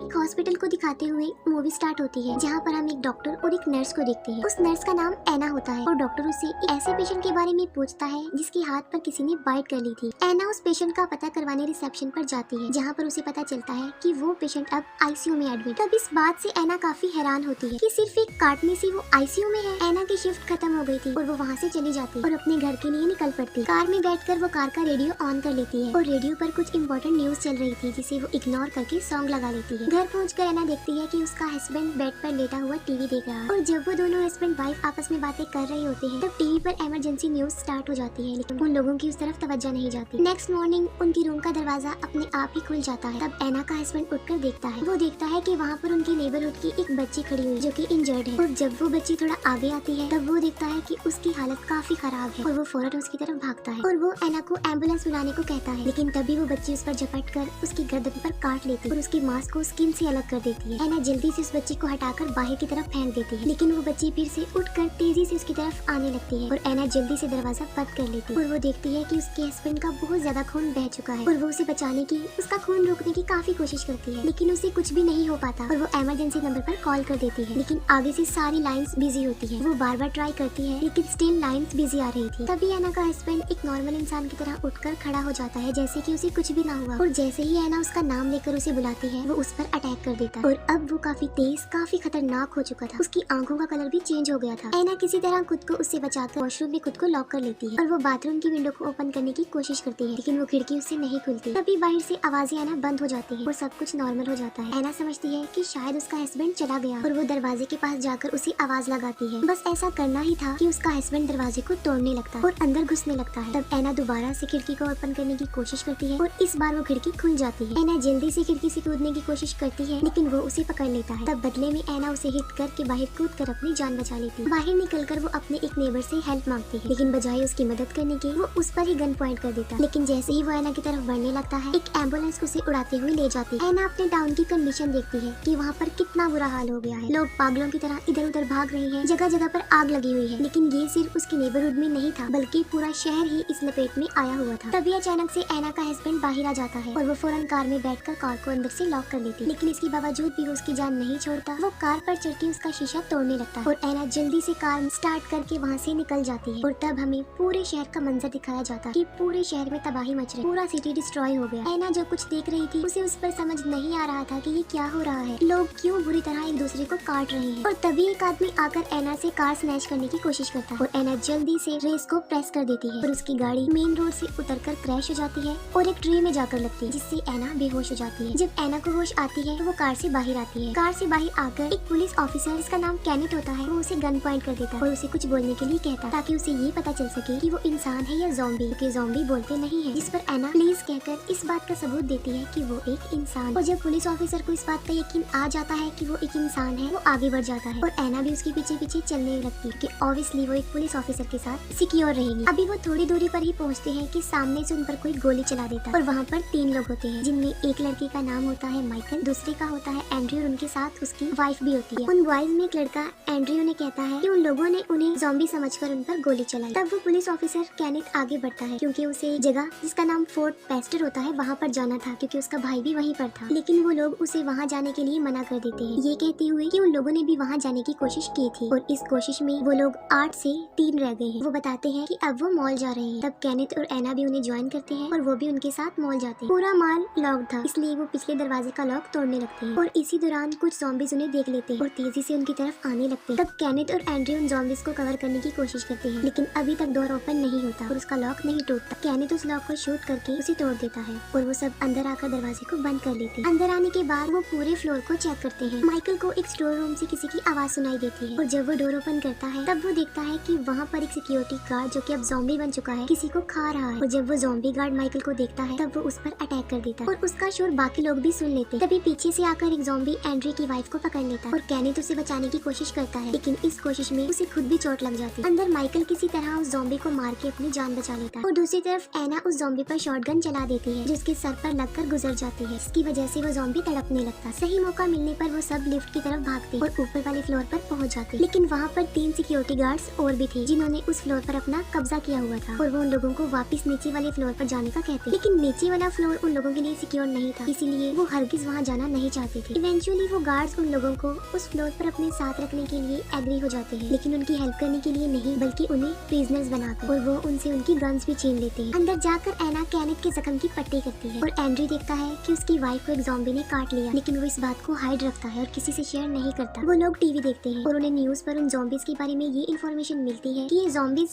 एक हॉस्पिटल को दिखाते हुए मूवी स्टार्ट होती है जहाँ पर हम एक डॉक्टर और एक नर्स को देखते हैं। उस नर्स का नाम एना होता है और डॉक्टर उससे एक ऐसे पेशेंट के बारे में पूछता है जिसके हाथ पर किसी ने बाइट कर ली थी। एना उस पेशेंट का पता करवाने रिसेप्शन पर जाती है जहाँ पर उसे पता चलता है कि वो पेशेंट अब आईसीयू में एडमिट। तब इस बात से एना काफी हैरान होती है कि सिर्फ एक काटने से वो आईसीयू में है। एना की शिफ्ट खत्म हो गई थी और वो वहाँ से चली जाती और अपने घर के लिए निकल पड़ती। कार में बैठकर वो कार का रेडियो ऑन कर लेती है और रेडियो पर कुछ इम्पोर्टेंट न्यूज चल रही थी जिसे वो इग्नोर करके सॉन्ग लगा लेती है। घर पहुंचकर एना देखती है कि उसका हस्बैंड बेड पर लेटा हुआ टीवी देख रहा है और जब वो दोनों हस्बैंड वाइफ आपस में बातें कर रहे होते हैं तब टीवी पर इमरजेंसी न्यूज स्टार्ट हो जाती है, लेकिन उन लोगों की उस तरफ तवज्जो नहीं जाती। नेक्स्ट मॉर्निंग उनकी रूम का दरवाजा अपने आप ही खुल जाता है। तब एना का हस्बैंड उठकर देखता है। वो देखता है कि वहाँ पर उनकी नेबरहुड की एक बच्ची खड़ी हुई जो कि इंजर्ड है और जब वो बच्ची थोड़ा आगे आती है तब वो देखता है कि उसकी हालत काफी खराब है और वो फौरन उसकी तरफ भागता है और वो एना को एम्बुलेंस बुलाने को कहता है, लेकिन तभी वो बच्ची उस पर झपट कर उसकी गर्दन पर काट लेती है और उसकी मांस को स्किन से अलग कर देती है। एना जल्दी से उस बच्ची को हटाकर बाहर की तरफ फेंक देती है, लेकिन वो बच्ची फिर से उठकर तेजी से उसकी तरफ आने लगती है और एना जल्दी से दरवाजा बंद कर लेती है और वो देखती है कि उसके हस्बैंड का बहुत ज्यादा खून बह चुका है और वो उसे बचाने की, उसका खून रोकने की काफी कोशिश करती है, लेकिन उसे कुछ भी नहीं हो पाता और वो इमरजेंसी नंबर पर कॉल कर देती है, लेकिन आगे से सारी लाइंस बिजी होती है। वो बार बार ट्राई करती है लेकिन स्टिल लाइंस बिजी आ रही थी। तभी एना का हस्बैंड एक नॉर्मल इंसान की तरह उठकर खड़ा हो जाता है जैसे कि उसे कुछ भी ना हुआ और जैसे ही एना उसका नाम लेकर उसे बुलाती है वो उस पर अटैक कर देता है और अब वो काफी तेज, काफी खतरनाक हो चुका था। उसकी आंखों का कलर भी चेंज हो गया था। एना किसी तरह खुद को उससे बचाकर वॉशरूम में खुद को लॉक कर लेती है और वो बाथरूम की विंडो को ओपन करने की कोशिश करती है, लेकिन वो खिड़की उससे नहीं खुलती। तभी बाहर से आवाजें आना बंद हो जाती है और सब कुछ नॉर्मल हो जाता है। एना समझती है कि शायद उसका हस्बैंड चला गया और वो दरवाजे के पास जाकर उसे आवाज लगाती है। बस ऐसा करना ही था कि उसका हस्बैंड दरवाजे को तोड़ने लगता है और अंदर घुसने लगता है। तब एना दोबारा से खिड़की को ओपन करने की कोशिश करती है और इस बार वो खिड़की खुल जाती है। एना जल्दी से खिड़की से कूदने की कोशिश करती है लेकिन वो उसे पकड़ लेता है। तब बदले में एना उसे हिट करके बाहर कूद कर अपनी जान बचा लेती है। बाहर निकलकर वो अपने एक नेबर से हेल्प मांगती है, लेकिन बजाय उसकी मदद करने के वो उस पर ही गन पॉइंट कर देता है। लेकिन जैसे ही वो एना की तरफ बढ़ने लगता है एक एम्बुलेंस उसे उड़ाते हुए ले जाती है। एना अपने टाउन की कंडीशन देखती है कि वहाँ पर कितना बुरा हाल हो गया है। लोग पागलों की तरह इधर उधर भाग रहे हैं, जगह जगह पर आग लगी हुई है, लेकिन ये सिर्फ उसके नेबरहुड में नहीं था बल्कि पूरा शहर ही इस लपेट में आया हुआ था। तभी अचानक से एना का हस्बैंड बाहर आ जाता है और वो फौरन कार में बैठकर कार को अंदर से लॉक कर लेती है, लेकिन इसके बावजूद भी वो उसकी जान नहीं छोड़ता। वो कार पर चढ़ के उसका शीशा तोड़ने लगता है और एना जल्दी से कार स्टार्ट करके वहाँ से निकल जाती है और तब हमें पूरे शहर का मंजर दिखाया जाता है कि पूरे शहर में तबाही मच रही, पूरा सिटी डिस्ट्रॉय हो गया। एना जो कुछ देख रही थी उसे उस पर समझ नहीं आ रहा था कि ये क्या हो रहा है, लोग क्यों बुरी तरह एक दूसरे को काट रहे हैं। और तभी एक आदमी आकर एना से कार स्नैच करने की कोशिश करता है और एना जल्दी से रेस को प्रेस कर देती है और उसकी गाड़ी मेन रोड से उतरकर क्रैश हो जाती है और एक ट्री में जाकर लगती है, जिससे एना बेहोश हो जाती है। जब एना को होश आती है तो वो कार से बाहर आती है। कार से बाहर आकर एक पुलिस ऑफिसर जिसका नाम कैनेट होता है वो उसे गन पॉइंट कर देता है और उसे कुछ बोलने के लिए कहता है ताकि उसे ये पता चल सके कि वो इंसान है या ज़ॉम्बी, क्योंकि ज़ॉम्बी बोलते नहीं है। जिस पर एना प्लीज कहकर इस बात का सबूत देती है कि वो एक इंसान। और जब पुलिस ऑफिसर को इस बात का यकीन आ जाता है कि वो एक इंसान है वो आगे बढ़ जाता है और एना भी उसके पीछे पीछे चलने लगती है कि ऑब्वियसली वो एक पुलिस ऑफिसर के साथ सिक्योर रहेगी। अभी वो थोड़ी दूरी पर ही पहुँचते हैं कि सामने से उन पर कोई गोली चला देता है और वहाँ पर 3 लोग होते हैं, जिनमें एक लड़के का नाम होता है माइकल, दूसरे का होता है एंड्रयू और उनके साथ उसकी वाइफ भी होती है। उन बॉयज में एक लड़का एंड्रयू ने कहता है कि उन लोगों ने उन्हें ज़ॉम्बी समझकर उन पर गोली चलाई। तब वो पुलिस ऑफिसर कैनेट आगे बढ़ता है क्योंकि उसे एक जगह जिसका नाम फोर्ट पेस्टर होता है वहाँ पर जाना था क्योंकि उसका भाई भी वहीं पर था, लेकिन वो लोग उसे वहाँ जाने के लिए मना कर देते हैं, ये कहते हुए कि उन लोगों ने भी वहाँ जाने की कोशिश की थी और इस कोशिश में वो लोग 8 से 3 रह गए हैं। वो बताते हैं कि अब वो मॉल जा रहे हैं। तब कैनेट और एना भी उन्हें ज्वाइन करते हैं और वो भी उनके साथ मॉल जाते हैं। पूरा मॉल लॉक था इसलिए वो पिछले दरवाजे का लॉक तोड़ने लगते हैं और इसी दौरान कुछ ज़ॉम्बीज उन्हें देख लेते हैं और तेजी से उनकी तरफ आने लगते हैं। तब कैनेट और एंड्रयू उन ज़ॉम्बीज को कवर करने की कोशिश करते हैं, लेकिन अभी तक डोर ओपन नहीं होता और उसका लॉक नहीं टूटता। कैनेट उस लॉक को शूट करके उसे तोड़ देता है और वो सब अंदर आकर दरवाजे को बंद कर लेते हैं। अंदर आने के बाद वो पूरे फ्लोर को चेक करते हैं। माइकल को एक स्टोर रूम से किसी की आवाज सुनाई देती है और जब वो डोर ओपन करता है तब वो देखता है कि वहाँ पर एक सिक्योरिटी गार्ड जो कि अब ज़ॉम्बी बन चुका है किसी को खा रहा है और जब वो ज़ॉम्बी गार्ड माइकल को देखता है तब वो उस पर अटैक कर देता है और उसका शोर बाकी लोग भी सुन लेते हैं। तभी पीछे से आकर एक ज़ॉम्बी एंड्री की वाइफ को पकड़ लेता है और कैनेट उसे बचाने की कोशिश करता है, लेकिन इस कोशिश में उसे खुद भी चोट लग जाती है। अंदर माइकल किसी तरह उस ज़ॉम्बी को मार के अपनी जान बचा लेता है और दूसरी तरफ एना उस ज़ॉम्बी पर शॉटगन चला देती है जो उसके सर पर लगकर गुजर जाती है, इसकी वजह से वो ज़ॉम्बी तड़पने लगता है। सही मौका मिलने पर वो सब लिफ्ट की तरफ भागते और ऊपर वाले फ्लोर पर पहुंच जाते, लेकिन वहाँ पर 3 सिक्योरिटी गार्ड्स और भी थे जिन्होंने उस फ्लोर पर अपना कब्जा किया हुआ था और वो उन लोगों को वापस नीचे वाले फ्लोर पर जाने का कहते, लेकिन नीचे वाला फ्लोर उन लोगों के लिए सिक्योर नहीं था, इसीलिए वो हरगिज वहाँ जाना नहीं चाहते थे। इवेंचुअली वो गार्ड्स उन लोगों को उस फ्लोर पर अपने साथ रखने के लिए एग्री हो जाते हैं, लेकिन उनकी हेल्प करने के लिए नहीं बल्कि उन्हें प्रिजनर्स बनाकर, और वो उनसे उनकी गन्स भी छीन लेते हैं। अंदर जाकर एना केनेथ के जख्म की पट्टी करती है और एंड्री देखता है कि उसकी वाइफ को एक ज़ॉम्बी ने काट लिया, लेकिन वो इस बात को हाइड रखता है और किसी से शेयर नहीं करता। वो लोग टीवी देखते हैं और उन्हें न्यूज पर उन ज़ॉम्बीज के बारे में ये इन्फॉर्मेशन मिलती है कि ये ज़ॉम्बी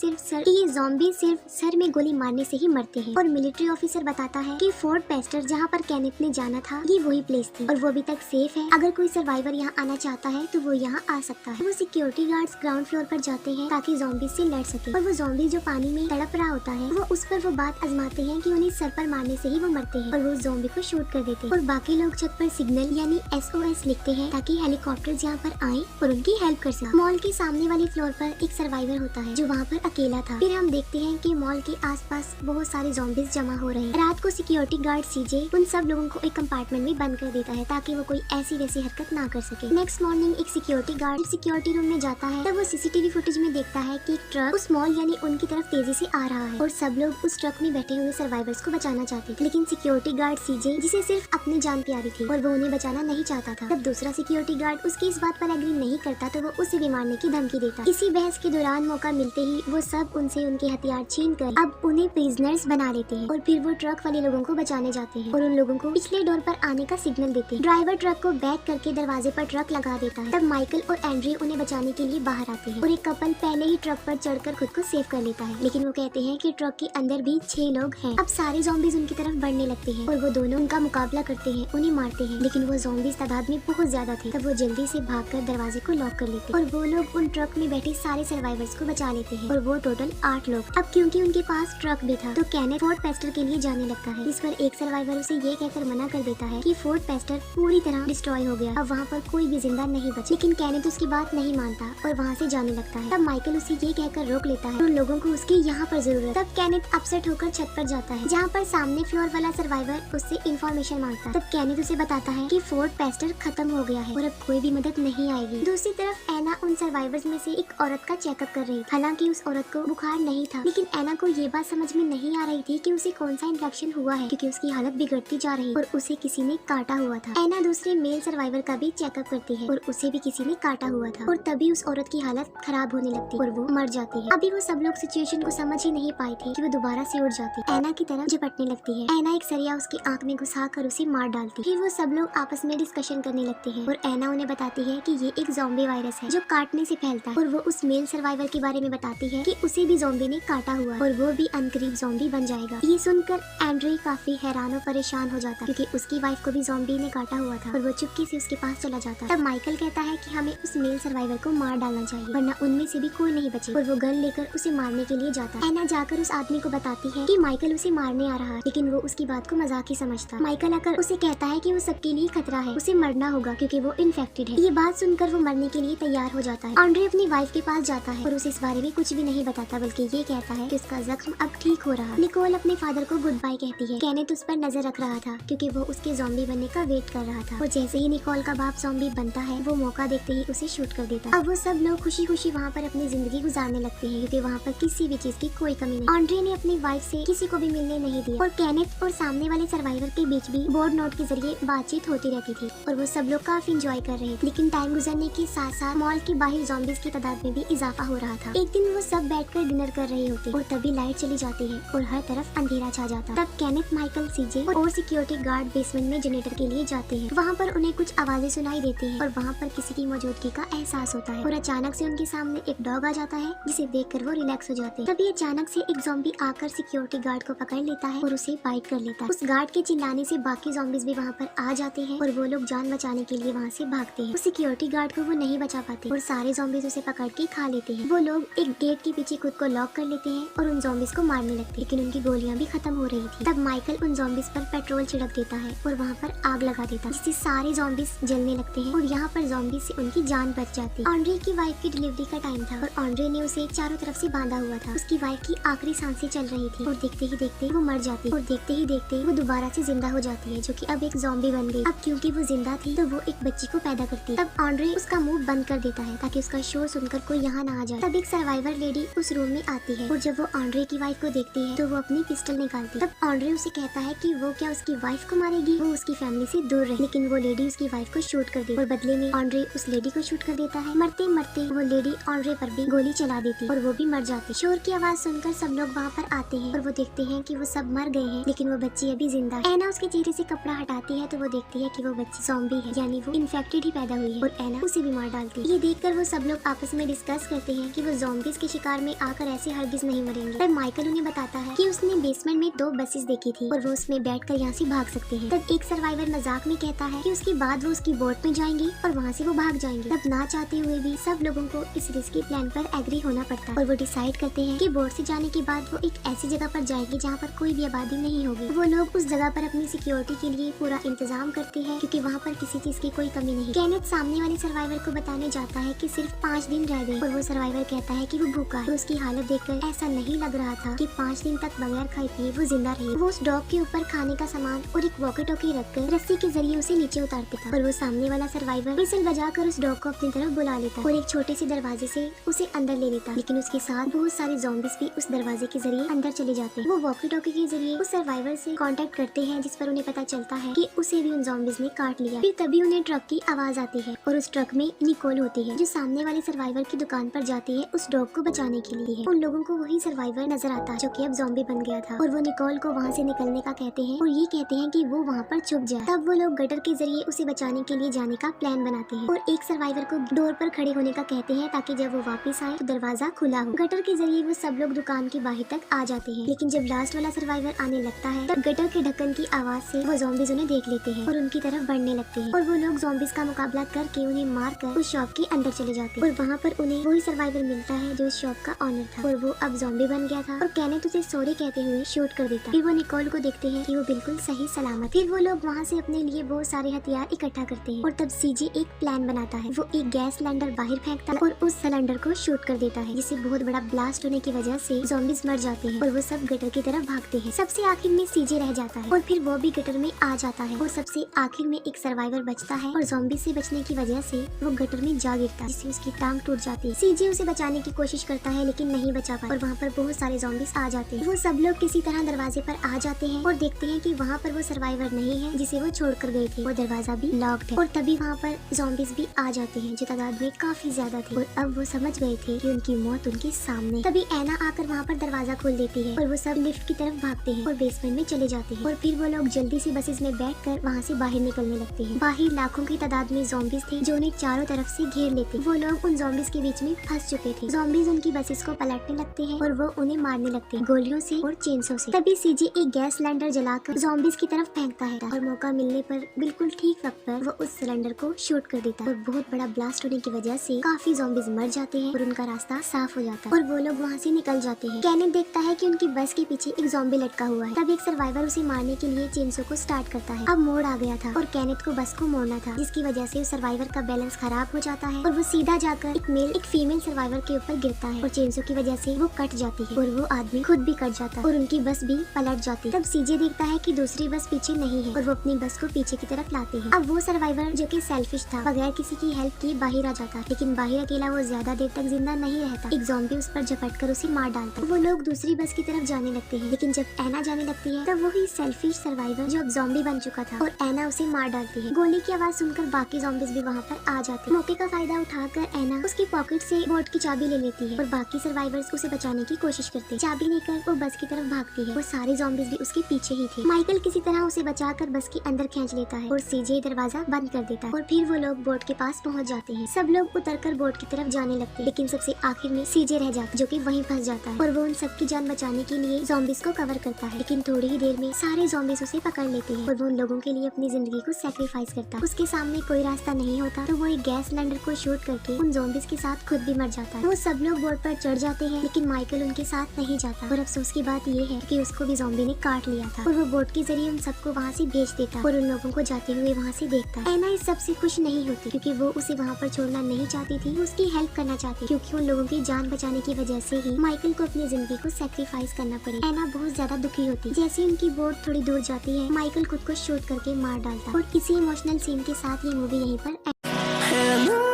सिर्फ सर में गोली मारने से ही मरते हैं। और मिलिट्री ऑफिसर बताता है कि फोर्ट पेस्टर जहाँ पर केनेथ ने जाना था ये वही प्लेस थी और वो अभी तक सेफ है। अगर कोई सर्वाइवर यहाँ आना चाहता है तो वो यहाँ आ सकता है। वो सिक्योरिटी गार्ड्स ग्राउंड फ्लोर पर जाते हैं ताकि ज़ॉम्बीज से लड़ सके, और वो ज़ॉम्बी जो पानी में तड़प रहा होता है वो उस पर वो बात आजमाते हैं कि उन्हें सर पर मारने से ही वो मरते हैं, और वो ज़ॉम्बी को शूट कर देते हैं। और बाकी लोग छत पर सिग्नल यानी SOS लिखते हैं ताकि हेलीकॉप्टर यहाँ पर आए और उनकी हेल्प कर सके। मॉल के सामने वाली फ्लोर पर एक सर्वाइवर होता है जो वहाँ पर अकेला था। फिर हम देखते हैं कि मॉल के आसपास बहुत सारे ज़ॉम्बीज जमा हो रहे हैं। रात को सिक्योरिटी गार्ड CJ उन सब लोगों को एक कंपार्टमेंट में बंद कर देता है ताकि वो कोई ऐसी वैसी हरकत ना कर सके। नेक्स्ट मॉर्निंग एक सिक्योरिटी गार्ड सिक्योरिटी रूम में जाता है, तब वो CCTV फुटेज में देखता है कि एक ट्रक उस मॉल यानी उनकी तरफ तेजी से आ रहा है और सब लोग उस ट्रक में बैठे हुए सर्वाइवर्स को बचाना चाहते थे, लेकिन सिक्योरिटी गार्ड CJ जिसे सिर्फ अपनी जान प्यारी थी और वो उन्हें बचाना नहीं चाहता था। तब दूसरा सिक्योरिटी गार्ड उसकी इस बात पर एग्री नहीं करता तो वो उसे भी मारने की धमकी देता। इसी बहस के दौरान मौका मिलते ही वो सब उनसे उनके हथियार छीन कर अब उन्हें प्रिजनर्स बना लेते हैं, और फिर वो ट्रक वाले लोगों को बचाने जाते हैं और उन लोगों को पिछले डोर पर आने का सिग्नल देते हैं। ड्राइवर ट्रक को बैक करके दरवाजे पर ट्रक लगा देता है। तब माइकल और एंड्री उन्हें बचाने के लिए बाहर आते हैं और एक कपल पहले ही ट्रक पर चढ़कर खुद को सेव कर लेता है, लेकिन वो कहते हैं कि ट्रक के अंदर भी 6 लोग हैं। अब सारे ज़ॉम्बीज उनकी तरफ बढ़ने लगते हैं और वो दोनों उनका मुकाबला करते हैं, उन्हें मारते हैं, लेकिन वो ज़ॉम्बीज तादाद में बहुत ज्यादा थे। तब वो जल्दी से भागकर दरवाजे को लॉक कर लेते हैं और वो लोग उन ट्रक में बैठे सारे सर्वाइवर्स को बचा लेते हैं, और वो टोटल 8 लोग। अब क्योंकि उनके पास ट्रक भी था तो केनेथ फोर्ट पेस्टर के लिए जाने लगता है, इस पर एक सर्वाइवर उसे ये कहकर मना कर देता है कि फोर्ट पेस्टर पूरी तरह डिस्ट्रॉय हो गया, अब वहाँ पर कोई भी जिंदा नहीं बचा। लेकिन केनेथ उसकी बात नहीं मानता और वहाँ से जाने लगता है। तब माइकल उसे ये कहकर रोक लेता है उन लोगों को उसके यहाँ पर जरूरत। तब केनेथ अपसेट होकर छत पर जाता है जहाँ पर सामने फ्लोर वाला सर्वाइवर उससे इन्फॉर्मेशन मांगता है। तब केनेथ उसे बताता है कि फोर्ट पेस्टर खत्म हो गया है और अब कोई भी मदद नहीं आएगी। दूसरी तरफ एना उन सर्वाइवर्स में से एक औरत का चेकअप कर रही थी। हालांकि उस औरत को बुखार नहीं था, लेकिन एना को ये बात समझ में नहीं आ रही थी कि उसे कौन सा इन्फेक्शन हुआ है, क्योंकि उसकी हालत बिगड़ती जा रही और उसे किसी ने काटा हुआ था। एना दूसरे मेल सर्वाइवर का भी चेकअप करती है और उसे भी किसी ने काटा हुआ था, और तभी उस औरत की हालत खराब होने लगती और वो मर जाती है। अभी वो सब लोग सिचुएशन को समझ ही नहीं पाए थे कि वो दोबारा से उठ जाती, एना की तरफ झपटने लगती है। एना एक सरिया उसकी आंख में घुसा कर उसे मार डालती। फिर वो सब लोग आपस में डिस्कशन करने लगते हैं और एना उन्हें बताती है कि ये एक ज़ॉम्बी वायरस है जो काटने से फैलता है, और वो उस मेल सर्वाइवर के बारे में बताती है कि उसे भी ज़ॉम्बी ने काटा हुआ और वो भी अनकरीब ज़ॉम्बी बन जाएगा। ये सुनकर एंड्री काफी हैरान और परेशान हो जाता क्योंकि उसकी वाइफ को भी ज़ॉम्बी ने काटा हुआ था, और वो चुपके से उसके पास चला जाता। तब माइकल कहता है कि हमें उस मेल सर्वाइवर को मार डालना चाहिए वरना उनमें से भी कोई नहीं बचे, और वो गन लेकर उसे मारने के लिए जाता है। एना जाकर उस आदमी को बताती है कि माइकल उसे मारने आ रहा है, लेकिन वो उसकी बात को मजाक ही समझता। माइकल आकर उसे कहता है कि वो सबके लिए खतरा है, उसे मरना होगा क्योंकि वो इन्फेक्टेड है। ये बात सुनकर वो मरने के लिए तैयार हो जाता है। एंड्री अपनी वाइफ के पास जाता है और उसे इस बारे में कुछ भी नहीं बताता, बल्कि ये कहता है कि उसका जख्म अब ठीक हो रहा। निकोल अपने फादर को गुड बाय कहती है। केनेथ उस पर नजर रख रहा था क्योंकि वो उसके ज़ॉम्बी बनने का वेट कर रहा था, और जैसे ही निकोल का बाप ज़ॉम्बी बनता है वो मौका देखते ही उसे शूट कर देता। अब वो सब लोग खुशी खुशी वहाँ पर अपनी जिंदगी गुजारने लगते हैं क्योंकि वहाँ पर किसी भी चीज की कोई कमी नहीं। एंड्री ने अपनी वाइफ से किसी को भी मिलने नहीं दिया, और केनेथ और सामने वाले सर्वाइवर के बीच भी बोर्ड नोट के जरिए बातचीत होती रहती थी और वो सब लोग काफी इंजॉय कर रहे थे। लेकिन टाइम गुजरने के साथ साथ मॉल के बाहर ज़ॉम्बीज की तादाद में भी इजाफा हो रहा था। एक दिन वो सब बैठकर डिनर कर रहे होते और तभी लाइट चली जाती है और हर तरफ अंधेरा छा जाता। तब केनेथ, माइकल, CJ और सिक्योरिटी गार्ड बेसमेंट में जनरेटर के लिए जाते हैं। वहाँ पर उन्हें कुछ आवाजें सुनाई देती हैं और वहाँ पर किसी की मौजूदगी का एहसास होता है, और अचानक से उनके सामने एक डॉग आ जाता है जिसे देखकर वो रिलैक्स हो जाते हैं। तभी अचानक से एक ज़ॉम्बी आकर सिक्योरिटी गार्ड को पकड़ लेता है और उसे बाइट कर लेता है। उस गार्ड के चिल्लाने से बाकी ज़ॉम्बीज भी वहाँ पर आ जाते हैं और वो लोग जान बचाने के लिए वहाँ से भागते हैं। उस सिक्योरिटी गार्ड को वो नहीं बचा पाते और सारे ज़ॉम्बीज उसे पकड़ के खा लेते हैं। वो लोग एक गेट के पीछे खुद को लॉक कर लेते हैं और उन ज़ॉम्बीज को मारने लगते हैं, लेकिन उनकी गोलियां भी खत्म हो रही थी। तब माइकल उन ज़ॉम्बीज पर पेट्रोल छिड़क देता है और वहाँ पर आग लगा देता है, जिससे सारे ज़ॉम्बीज जलने लगते हैं और यहाँ पर ज़ॉम्बीज से उनकी जान बच जाती है। एंड्री की वाइफ की डिलीवरी का टाइम था और एंड्री ने उसे चारों तरफ से बांधा हुआ था। उसकी वाइफ की आखिरी सांसें चल रही थी और देखते ही देखते वो मर जाती और देखते ही देखते वो दोबारा से जिंदा हो जाती है, जो कि अब एक ज़ॉम्बी बन गई। अब क्योंकि वो जिंदा थी तो वो एक बच्ची को पैदा करती है। तब एंड्री उसका मुंह बंद कर देता है ताकि उसका शोर सुनकर कोई यहाँ ना आ जाए। तब एक सर्वाइवर लेडी उस रूम में आती है और जब वो एंड्री की वाइफ को देखती है तो वो अपनी पिस्टल निकालती है। तब एंड्री उसे कहता है कि वो क्या उसकी वाइफ को मारेगी, वो उसकी फैमिली फैमिली से दूर रहे, लेकिन वो लेडी उसकी वाइफ को शूट कर देती और बदले में ऑन्ड्रे उस लेडी को शूट कर देता है। मरते मरते वो लेडी ऑन्ड्रे पर भी गोली चला देती और वो भी मर जाती। शोर की आवाज सुनकर सब लोग वहाँ पर आते हैं और वो देखते हैं कि वो सब मर गए हैं, लेकिन वो बच्ची अभी जिंदा है। एना उसके चेहरे से कपड़ा हटाती है तो वो देखती है कि वो बच्ची ज़ॉम्बी है, यानी वो इन्फेक्टेड ही पैदा हुई है और एना उसे भी मार डालती है। ये देखकर वो सब लोग आपस में डिस्कस करते हैं कि वो ज़ॉम्बीज के शिकार में आकर ऐसे हरगिज नहीं मरेंगे। तब माइकल उन्हें बताता है कि उसने बेसमेंट में 2 बसेस देखी थी और वो उसमें बैठकर यहाँ से भाग सकते हैं। तब एक सर्वाइवर मजाक में कहता है कि उसके बाद वो उसकी बोट में जाएंगे और वहाँ से वो भाग जाएंगे। तब ना चाहते हुए भी सब लोगों को इस रिस्की प्लान पर एग्री होना पड़ता है और वो डिसाइड करते हैं कि बोट से जाने के बाद वो एक ऐसी जगह पर जाएंगे जहाँ पर कोई भी आबादी नहीं होगी। वो लोग उस जगह पर अपनी सिक्योरिटी के लिए पूरा इंतजाम करते हैं क्योंकि वहाँ पर किसी चीज की कोई कमी नहीं। केनेथ सामने वाले सर्वाइवर को बताने जाता है कि सिर्फ 5 दिन रह गए और वो सर्वाइवर कहता है कि वो भूखा है। उसकी हालत देखकर ऐसा नहीं लग रहा था कि 5 दिन तक बगैर खाए पिए वो जिंदा रहे। वो उस डॉग के ऊपर खाने का सामान और एक वॉकी टॉकी रखकर रस्सी के जरिए उसे नीचे उतारता था और वो सामने वाला सर्वाइवर विसल बजाकर उस डॉग को अपनी तरफ बुला लेता और एक छोटे से दरवाजे से उसे अंदर ले लेता, लेकिन उसके साथ बहुत सारे ज़ॉम्बीज भी उस दरवाजे के जरिए अंदर चले जाते हैं। वो वॉकी टॉकी के जरिए उस सर्वाइवर से कांटेक्ट करते हैं, जिस पर उन्हें पता चलता है कि उसे भी उन ज़ॉम्बीज ने काट लिया। फिर तभी उन्हें ट्रक की आवाज आती है और उस ट्रक में निकोल होती है जो सामने वाले सर्वाइवर की दुकान पर जाती है उस डॉग को बचाने के लिए। उन लोगों को वही सर्वाइवर नजर आता है जो कि अब ज़ॉम्बी बन गया था और वो निकोल को वहाँ से निकलने का कहते हैं और ये कहते हैं कि वो वहाँ पर छुप जाए। तब वो लोग गटर के जरिए उसे बचाने के लिए जाने का प्लान बनाते हैं और एक सर्वाइवर को डोर पर खड़े होने का कहते हैं ताकि जब वो वापस आए तो दरवाजा खुला हो। गटर के जरिए वो सब लोग दुकान के बाहर तक आ जाते हैं, लेकिन जब लास्ट वाला सर्वाइवर आने लगता है तब गटर के ढक्कन की आवाज से वो ज़ॉम्बीज उन्हें देख लेते हैं और उनकी तरफ बढ़ने लगते हैं और वो लोग ज़ॉम्बीज का मुकाबला करके उन्हें मारकर उस शॉप के अंदर चले जाते हैं और वहाँ पर उन्हें वही सर्वाइवर मिलता है जो उस शॉप का ऑनर था और वो अब ज़ॉम्बी बन गया था और केनेथ उसे सॉरी कहते हुए शूट कर देता। फिर वो निकोल को देखते हैं कि वो बिल्कुल सही सलामत। फिर वो लोग वहाँ से अपने लिए बहुत सारे हथियार इकट्ठा करते हैं और तब सीजे एक प्लान बनाता है। वो एक गैस सिलेंडर बाहर फेंकता है और उस सिलेंडर को शूट कर देता है, जिससे बहुत बड़ा ब्लास्ट होने की वजह से ज़ॉम्बीज मर जाते हैं और वो सब गटर की तरफ भागते हैं। सबसे आखिर में सीजे रह जाता है और फिर वो भी गटर में आ जाता है और सबसे आखिर में एक सर्वाइवर बचता है और ज़ॉम्बी से बचने की वजह से वो गटर में जा गिरता है, जिससे उसकी टांग टूट जाती है। सीजे उसे बचाने की कोशिश करता है लेकिन नहीं बचा पाता और वहाँ पर बहुत सारे ज़ॉम्बीज आ जाते हैं। वो सब लोग किसी तरह दरवाजे पर आ जाते हैं और देखते हैं कि वहाँ पर वो सर्वाइवर नहीं है जिसे वो छोड़ कर गए थे। वो दरवाजा भी लॉक्ड है और तभी वहाँ पर ज़ॉम्बीज भी आ जाते हैं जो तादाद में काफी ज्यादा थे और अब वो समझ गए थे कि उनकी मौत उनके सामने। तभी एना आकर वहाँ पर दरवाजा खोल देती है और वो सब लिफ्ट की तरफ भागते हैं और बेसमेंट में चले जाते हैं और फिर वो लोग जल्दी से बसेस में बैठकर वहाँ से बाहर निकलने लगते हैं। बाहर लाखों की तादाद में ज़ॉम्बीज थे जो उन्हें चारों तरफ से घेर लेते। वो लोग उन ज़ॉम्बीज के बीच में फंस चुके थे। ज़ॉम्बीज उनकी बसेस को पलटने लगते हैं और वो उन्हें मारने लगते हैं गोलियों से और चेंसों से। तभी सीजे एक गैस सिलेंडर जलाकर ज़ॉम्बीज की तरफ फेंकता है और मौका मिलने पर बिल्कुल ठीक वक्त पर वो उस सिलेंडर को शूट कर देता है और बहुत बड़ा ब्लास्ट होने की वजह से काफी ज़ॉम्बीज मर जाते हैं और उनका रास्ता साफ हो जाता है और वो लोग वहाँ से निकल जाते हैं। केनेथ देखता है कि उनकी बस के पीछे एक ज़ॉम्बी लटका हुआ है। तब एक सर्वाइवर उसे मारने के लिए चेंसो को स्टार्ट करता है। अब मोड़ आ गया था और केनेथ को बस को मोड़ना था, जिसकी वजह से उस सर्वाइवर का बैलेंस खराब हो जाता है और वो सीधा जाकर एक फीमेल सर्वाइवर के ऊपर गिरता है और चेंसो की वजह से वो कट जाती है और वो आदमी खुद भी कट जाता है और उनकी बस भी पलट जाती है। तब सीजे देखता है कि दूसरी बस पीछे नहीं है और वो अपनी बस को पीछे की तरफ लाते हैं। अब वो सर्वाइवर जो कि सेल्फिश था बगैर किसी की हेल्प किए बाहर आ जाता है, लेकिन बाहर अकेला वो ज्यादा देर तक जिंदा नहीं रहता। एक ज़ॉम्बी उस पर झपट कर उसे मार डालता है। वो लोग दूसरी बस की तरफ जाने लगते हैं, लेकिन जब एना जाने लगती है तब वही सेल्फिश सर्वाइवर जो अब ज़ॉम्बी बन चुका था और एना उसे मार डालती है। गोली की आवाज सुनकर बाकी ज़ॉम्बीज भी वहाँ पर आ जाते हैं। मौके का फायदा उठाकर एना उसकी पॉकेट से बोट की चाबी ले लेती है और बाकी सर्वाइवर्स उसे बचाने की कोशिश करते हैं। चाबी लेकर वो बस की तरफ भागती है और सारे ज़ॉम्बीज भी उसके पीछे ही थे। माइकल किसी तरह उसे बचाकर बस के अंदर खींच लेता है और सीजे दरवाजा बंद कर देता है और फिर वो लोग बोट के पास पहुंच जाते हैं। सब लोग उतरकर बोट की तरफ जाने लगते हैं, लेकिन सबसे आखिर में सीजे रह जाता है जो कि वहीं फंस जाता है और वो उन सबकी जान बचाने के लिए ज़ॉम्बीज को कवर करता है, लेकिन थोड़ी ही देर में सारे ज़ॉम्बीज उसे पकड़ लेते हैं और वो उन लोगों के लिए अपनी जिंदगी को सैक्रिफाइस करता है। उसके सामने कोई रास्ता नहीं होता तो वो एक गैस सिलेंडर को शूट करके उन ज़ॉम्बीज के साथ खुद भी मर जाता है। वो सब लोग बोट पर चढ़ जाते हैं, लेकिन माइकल उनके साथ नहीं जाता और अफसोस की बात ये है कि उसको भी ज़ॉम्बी ने काट लिया था और वो बोट के जरिए उन सबको वहाँ से भेज देता और उन लोगों को जाते हुए वहाँ से देखता है। एना इस सबसे खुश नहीं होती क्योंकि वो उसे वहाँ पर छोड़ना नहीं चाहती थी, वो उसकी हेल्प करना चाहती क्योंकि उन लोगों की जान बचाने की वजह से ही माइकल को अपनी जिंदगी को सैक्रिफाइस करना पड़े। एना बहुत ज्यादा दुखी होती। जैसे उनकी बोट थोड़ी दूर जाती है माइकल खुद को शूट करके मार डालता और इसी इमोशनल सीन के साथ ये मूवी यहीं पर